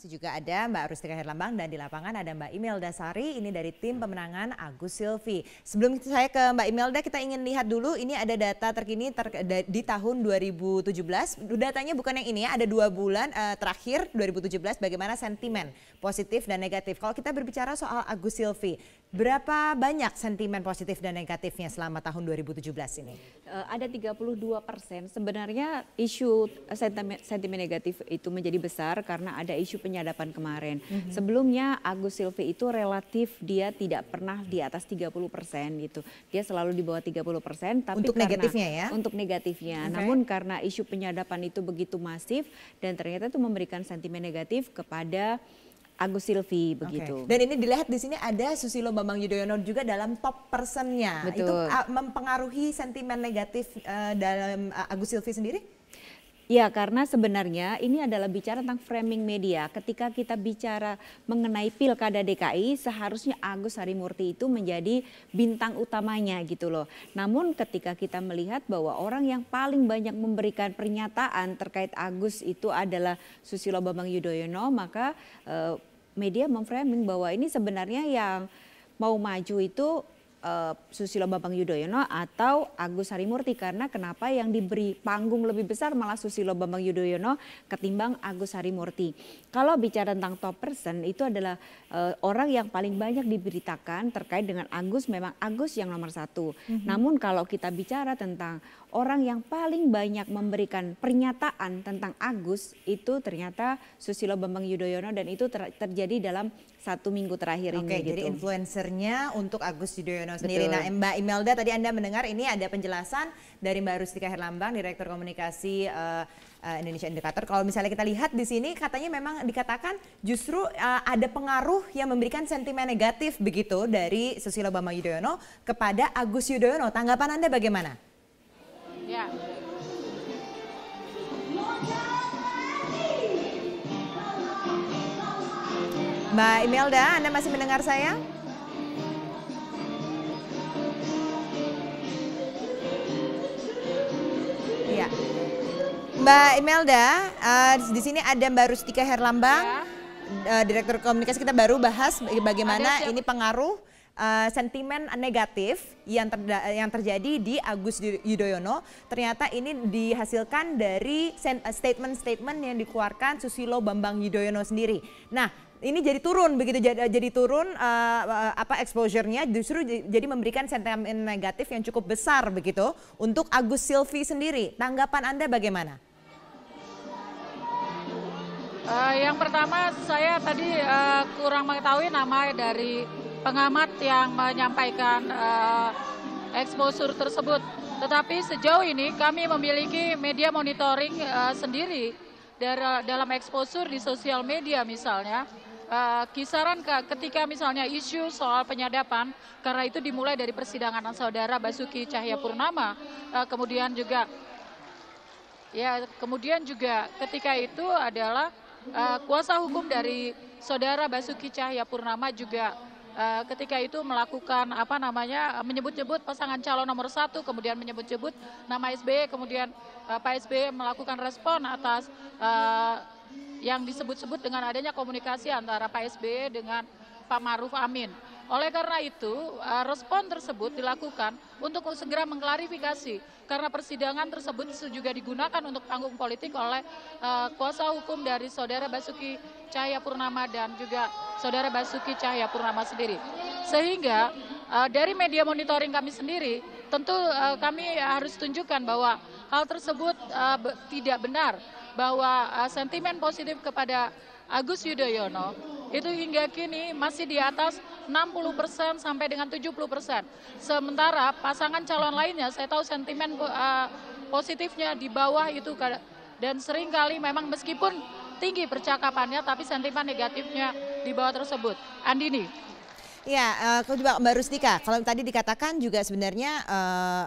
Masih juga ada Mbak Rustika Herlambang dan di lapangan ada Mbak Imelda Sari, ini dari tim pemenangan Agus Silvi. Sebelum saya ke Mbak Imelda, kita ingin lihat dulu ini ada data terkini di tahun 2017. Datanya bukan yang ini ya, ada 2 bulan terakhir 2017 bagaimana sentimen positif dan negatif. Kalau kita berbicara soal Agus Silvi, berapa banyak sentimen positif dan negatifnya selama tahun 2017 ini? Ada 32%. Sebenarnya isu sentimen negatif itu menjadi besar karena ada isu penyadapan kemarin. Sebelumnya Agus Silvi itu relatif dia tidak pernah di atas 30% gitu. Dia selalu di bawah 30%. Tapi untuk negatifnya ya? Untuk negatifnya. Namun karena isu penyadapan itu begitu masif dan ternyata itu memberikan sentimen negatif kepada Agus Silvi begitu. Dan ini dilihat di sini ada Susilo Bambang Yudhoyono juga dalam top personnya. Betul. Itu mempengaruhi sentimen negatif dalam Agus Silvi sendiri? Ya, karena sebenarnya ini adalah bicara tentang framing media. Ketika kita bicara mengenai Pilkada DKI, seharusnya Agus Harimurti itu menjadi bintang utamanya gitu loh. Namun ketika kita melihat bahwa orang yang paling banyak memberikan pernyataan terkait Agus itu adalah Susilo Bambang Yudhoyono, maka media memframing bahwa ini sebenarnya yang mau maju itu Susilo Bambang Yudhoyono atau Agus Harimurti, karena kenapa yang diberi panggung lebih besar malah Susilo Bambang Yudhoyono ketimbang Agus Harimurti. Kalau bicara tentang top person itu adalah orang yang paling banyak diberitakan terkait dengan Agus, memang Agus yang nomor 1. Namun kalau kita bicara tentang orang yang paling banyak memberikan pernyataan tentang Agus itu ternyata Susilo Bambang Yudhoyono, dan itu terjadi dalam 1 minggu terakhir ini. Oke, jadi influencernya untuk Agus Yudhoyono sendiri. Nah, Mbak Imelda, tadi Anda mendengar ini ada penjelasan dari Mbak Rustika Herlambang, Direktur Komunikasi Indonesia Indikator. Kalau misalnya kita lihat di sini katanya memang dikatakan justru ada pengaruh yang memberikan sentimen negatif begitu dari Susilo Bambang Yudhoyono kepada Agus Yudhoyono. Tanggapan Anda bagaimana? Ya. Mbak Imelda, Anda masih mendengar saya? Iya. Mbak Imelda, di sini ada Mbak Rustika Herlambang, Direktur Komunikasi. Kita baru bahas bagaimana ini pengaruh sentimen negatif yang terjadi di Agus Yudhoyono. Ternyata ini dihasilkan dari statement-statement yang dikeluarkan Susilo Bambang Yudhoyono sendiri. Nah, ini jadi turun begitu, jadi turun exposure-nya justru jadi memberikan sentimen negatif yang cukup besar begitu untuk Agus Silvi sendiri. Tanggapan Anda bagaimana? Yang pertama saya tadi kurang mengetahui nama dari pengamat yang menyampaikan exposure tersebut. Tetapi sejauh ini kami memiliki media monitoring sendiri dalam exposure di sosial media misalnya. Kisaran ketika misalnya isu soal penyadapan, karena itu dimulai dari persidangan saudara Basuki Cahayapurnama, kemudian juga ketika itu adalah kuasa hukum dari saudara Basuki Cahayapurnama juga ketika itu melakukan menyebut-nyebut pasangan calon nomor 1, kemudian menyebut-nyebut nama SBY, kemudian Pak SBY melakukan respon atas yang disebut-sebut dengan adanya komunikasi antara Pak SBY dengan Pak Ma'ruf Amin. Oleh karena itu, respon tersebut dilakukan untuk segera mengklarifikasi, karena persidangan tersebut juga digunakan untuk panggung politik oleh kuasa hukum dari saudara Basuki Cahayapurnama dan juga saudara Basuki Cahayapurnama sendiri. Sehingga dari media monitoring kami sendiri, tentu kami harus tunjukkan bahwa hal tersebut tidak benar, bahwa sentimen positif kepada Agus Yudhoyono itu hingga kini masih di atas 60% sampai dengan 70%. Sementara pasangan calon lainnya saya tahu sentimen positifnya di bawah itu, dan seringkali memang meskipun tinggi percakapannya tapi sentimen negatifnya di bawah tersebut. Andini. Ya, coba Mbak Rustika, kalau tadi dikatakan juga sebenarnya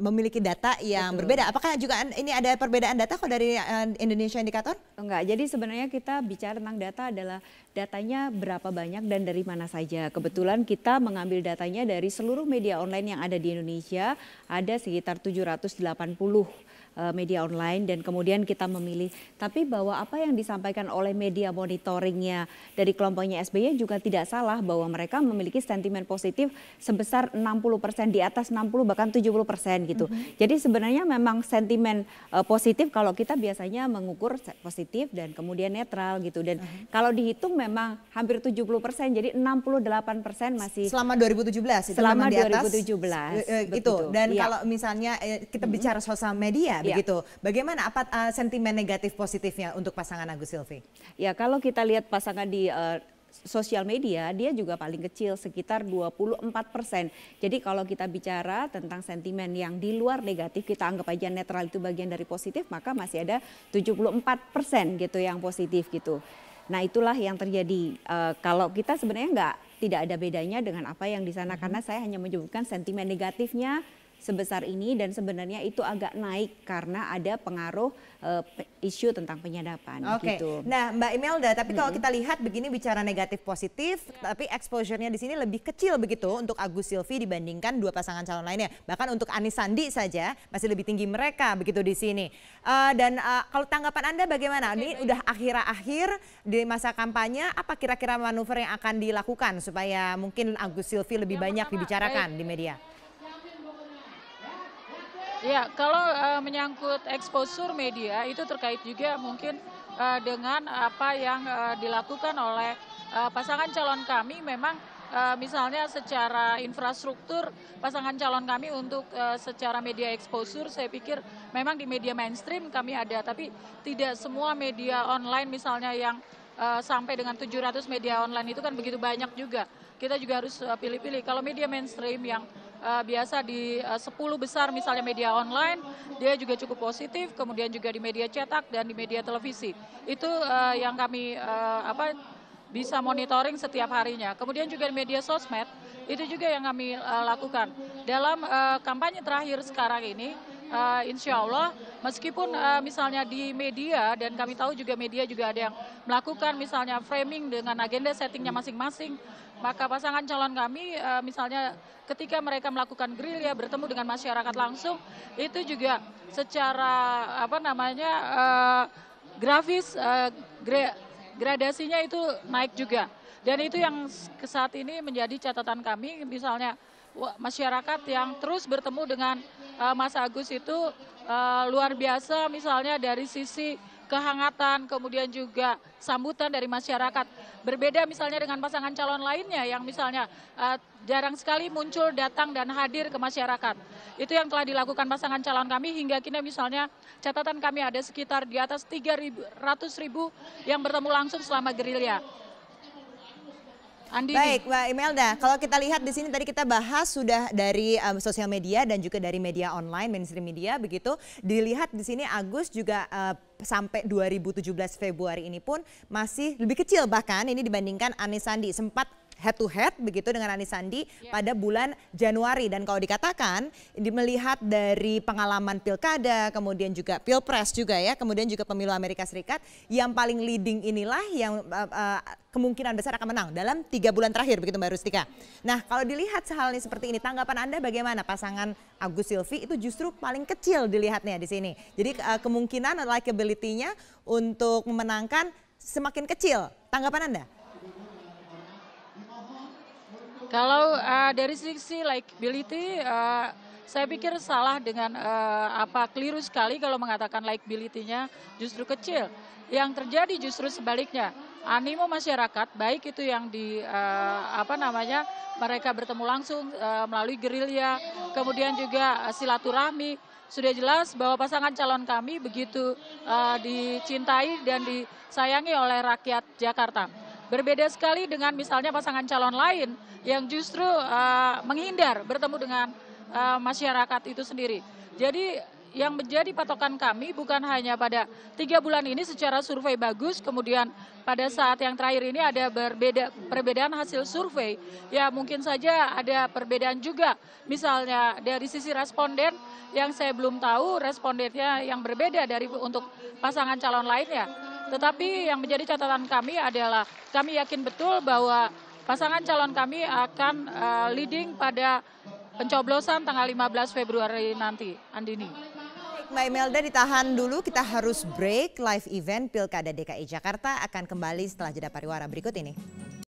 memiliki data yang berbeda. Apakah juga ini ada perbedaan data kok dari Indonesia Indikator? Enggak, jadi sebenarnya kita bicara tentang data adalah datanya berapa banyak dan dari mana saja. Kebetulan kita mengambil datanya dari seluruh media online yang ada di Indonesia, ada sekitar 780 media online dan kemudian kita memilih. Tapi bahwa apa yang disampaikan oleh media monitoringnya dari kelompoknya SBY juga tidak salah, bahwa mereka memiliki sentimen positif sebesar 60%, di atas 60 bahkan 70% gitu. Jadi sebenarnya memang sentimen positif kalau kita biasanya mengukur positif dan kemudian netral gitu. Dan kalau dihitung memang hampir 70%, jadi 68% masih selama 2017 itu selama memang di atas 2017 itu. Dan ya. kalau misalnya kita bicara sosial media begitu, bagaimana apa sentimen negatif positifnya untuk pasangan Agus Silvi? Ya, kalau kita lihat pasangan di sosial media, dia juga paling kecil sekitar 24%. Jadi kalau kita bicara tentang sentimen yang di luar negatif, kita anggap aja netral itu bagian dari positif, maka masih ada 74% gitu yang positif gitu. Nah, itulah yang terjadi. Kalau kita sebenarnya tidak ada bedanya dengan apa yang di sana, karena saya hanya menyebutkan sentimen negatifnya sebesar ini, dan sebenarnya itu agak naik karena ada pengaruh isu tentang penyadapan. Oke. Gitu. Nah, Mbak Imelda, tapi kalau kita lihat begini bicara negatif positif, tapi exposure-nya di sini lebih kecil begitu untuk Agus Silvi dibandingkan dua pasangan calon lainnya. Bahkan untuk Anies Sandi saja masih lebih tinggi mereka begitu di sini. Dan kalau tanggapan Anda bagaimana? Ini udah akhir-akhir di masa kampanye, apa kira-kira manuver yang akan dilakukan supaya mungkin Agus Silvi lebih banyak dibicarakan di media? Ya, kalau menyangkut exposure media itu terkait juga mungkin dengan apa yang dilakukan oleh pasangan calon kami. Memang misalnya secara infrastruktur pasangan calon kami untuk secara media exposure, saya pikir memang di media mainstream kami ada, tapi tidak semua media online misalnya yang sampai dengan 700 media online itu kan begitu banyak juga. Kita juga harus pilih-pilih. Kalau media mainstream yang biasa di 10 besar misalnya media online, dia juga cukup positif, kemudian juga di media cetak dan di media televisi. Itu yang kami bisa monitoring setiap harinya. Kemudian juga di media sosmed, itu juga yang kami lakukan. Dalam kampanye terakhir sekarang ini, insya Allah meskipun misalnya di media, dan kami tahu juga media juga ada yang melakukan misalnya framing dengan agenda settingnya masing-masing, maka pasangan calon kami misalnya ketika mereka melakukan gerilya bertemu dengan masyarakat langsung, itu juga secara grafis gradasinya itu naik juga. Dan itu yang saat ini menjadi catatan kami, misalnya masyarakat yang terus bertemu dengan Mas Agus itu luar biasa, misalnya dari sisi kehangatan, kemudian juga sambutan dari masyarakat. Berbeda misalnya dengan pasangan calon lainnya yang misalnya jarang sekali muncul, datang dan hadir ke masyarakat. Itu yang telah dilakukan pasangan calon kami hingga kini, misalnya catatan kami ada sekitar di atas 300.000 yang bertemu langsung selama gerilya. Andini. Baik, Mbak Imelda, kalau kita lihat di sini tadi kita bahas sudah dari sosial media dan juga dari media online, mainstream media begitu. Dilihat di sini Agus juga sampai 2017 Februari ini pun masih lebih kecil bahkan ini dibandingkan Anies Sandi, sempat head to head begitu dengan Anies Sandi pada bulan Januari. Dan kalau dikatakan melihat dari pengalaman pilkada, kemudian juga pilpres juga ya, kemudian juga pemilu Amerika Serikat, yang paling leading inilah yang kemungkinan besar akan menang dalam 3 bulan terakhir begitu Mbak Rustika. Nah, kalau dilihat hal ini seperti ini, tanggapan Anda bagaimana? Pasangan Agus Silvi itu justru paling kecil dilihatnya di sini. Jadi kemungkinan likability-nya untuk memenangkan semakin kecil. Tanggapan Anda? Kalau dari sisi likability, saya pikir salah dengan keliru sekali kalau mengatakan likability-nya justru kecil. Yang terjadi justru sebaliknya. Animo masyarakat, baik itu yang di mereka bertemu langsung melalui gerilya, kemudian juga silaturahmi, sudah jelas bahwa pasangan calon kami begitu dicintai dan disayangi oleh rakyat Jakarta. Berbeda sekali dengan misalnya pasangan calon lain yang justru menghindar bertemu dengan masyarakat itu sendiri. Jadi yang menjadi patokan kami bukan hanya pada 3 bulan ini secara survei bagus, kemudian pada saat yang terakhir ini ada perbedaan hasil survei. Ya mungkin saja ada perbedaan juga, misalnya dari sisi responden yang saya belum tahu respondennya yang berbeda dari untuk pasangan calon lainnya. Tetapi yang menjadi catatan kami adalah kami yakin betul bahwa pasangan calon kami akan leading pada pencoblosan tanggal 15 Februari nanti, Andini. Mbak Imelda ditahan dulu, kita harus break. Live event Pilkada DKI Jakarta akan kembali setelah jeda pariwara berikut ini.